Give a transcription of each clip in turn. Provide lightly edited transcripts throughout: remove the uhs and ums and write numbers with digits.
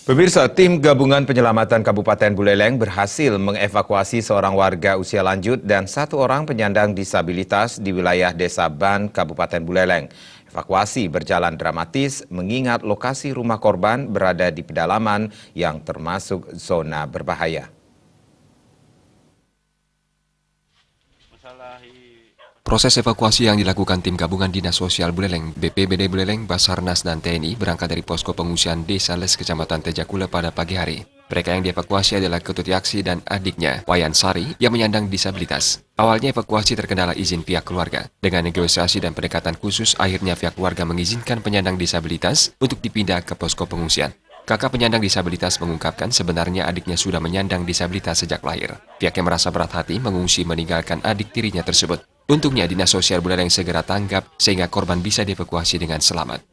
Pemirsa, tim gabungan penyelamatan Kabupaten Buleleng berhasil mengevakuasi seorang warga usia lanjut dan satu orang penyandang disabilitas di wilayah Desa Ban, Kabupaten Buleleng. Evakuasi berjalan dramatis mengingat lokasi rumah korban berada di pedalaman yang termasuk zona berbahaya. Proses evakuasi yang dilakukan tim gabungan Dinas Sosial Buleleng, BPBD Buleleng, Basarnas, dan TNI berangkat dari posko pengungsian Desa Les, Kecamatan Tejakula pada pagi hari. Mereka yang dievakuasi adalah Ketut Yaksi dan adiknya, Wayan Sari, yang menyandang disabilitas. Awalnya evakuasi terkendala izin pihak keluarga. Dengan negosiasi dan pendekatan khusus, akhirnya pihak keluarga mengizinkan penyandang disabilitas untuk dipindah ke posko pengungsian. Kakak penyandang disabilitas mengungkapkan sebenarnya adiknya sudah menyandang disabilitas sejak lahir. Pihaknya merasa berat hati mengungsi meninggalkan adik tirinya tersebut. Untungnya Dinas Sosial Buleleng segera tanggap sehingga korban bisa dievakuasi dengan selamat.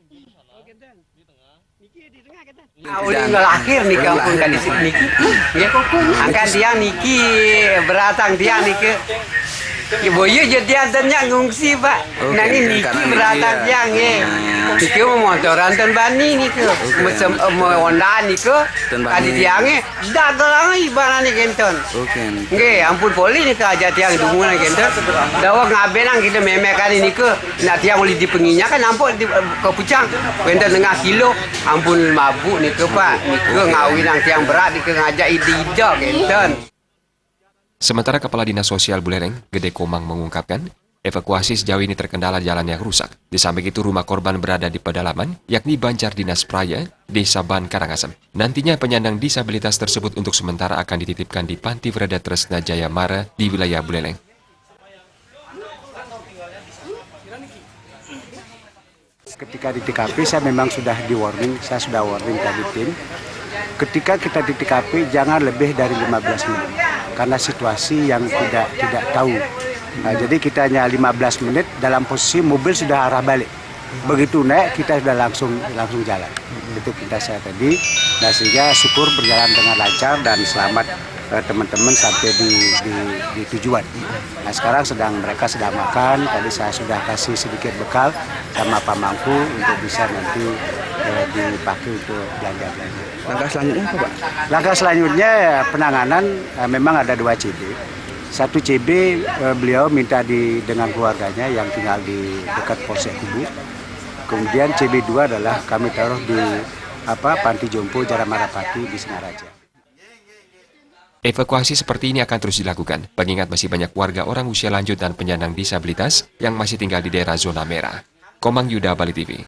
Udah lahir nih kampung kan di sini niki. Ya, angkat dia niki beratang dia niki. Ibu ya jadi antaranya ngungsi pak. Nanti niki beratang dia nge. Niki mau motoran ton bani niki. Mau Honda niki. Kali dia nge. Dagelang ibaran nih kenton. Nge ampun poli nih aja tiang dungunan kenton. Dawa ngabenang kita memek kali niki. Nak tiang boleh dipenginya kan nampok di kepucang. Kenton tengah kilo. Ampun mabuk nih ke pak. Niki ngawin yang tiang berat niki ngajak ide-ide kenton. Sementara Kepala Dinas Sosial Buleleng, Gede Komang mengungkapkan, evakuasi sejauh ini terkendala jalan yang rusak. Di samping itu rumah korban berada di pedalaman, yakni Banjar Dinas Praya, Desa Ban, Karangasem. Nantinya penyandang disabilitas tersebut untuk sementara akan dititipkan di Panti Vreda Tresna Jaya Mara di wilayah Buleleng. Ketika di TKP saya memang sudah di-warning, saya sudah warning tadi tim. Ketika kita di TKP jangan lebih dari 15 menit karena situasi yang tidak tahu. Nah, jadi kita hanya 15 menit dalam posisi mobil sudah arah balik. Begitu naik kita sudah langsung jalan. Itu kita saya tadi. Nah, sehingga syukur berjalan dengan lancar dan selamat teman-teman sampai di tujuan. Nah, sekarang mereka sedang makan. Tadi saya sudah kasih sedikit bekal sama Pak Mangku untuk bisa nanti dipakai untuk belanja-belanja. Langkah selanjutnya apa Pak? Langkah selanjutnya penanganan memang ada 2 CB. Satu CB beliau minta dengan keluarganya yang tinggal di dekat Polsek Kubu. Kemudian CB 2 adalah kami taruh di Panti Jompo Jaramarapati di Singaraja. Evakuasi seperti ini akan terus dilakukan, mengingat masih banyak warga orang usia lanjut dan penyandang disabilitas yang masih tinggal di daerah zona merah. Komang Yuda, Bali TV.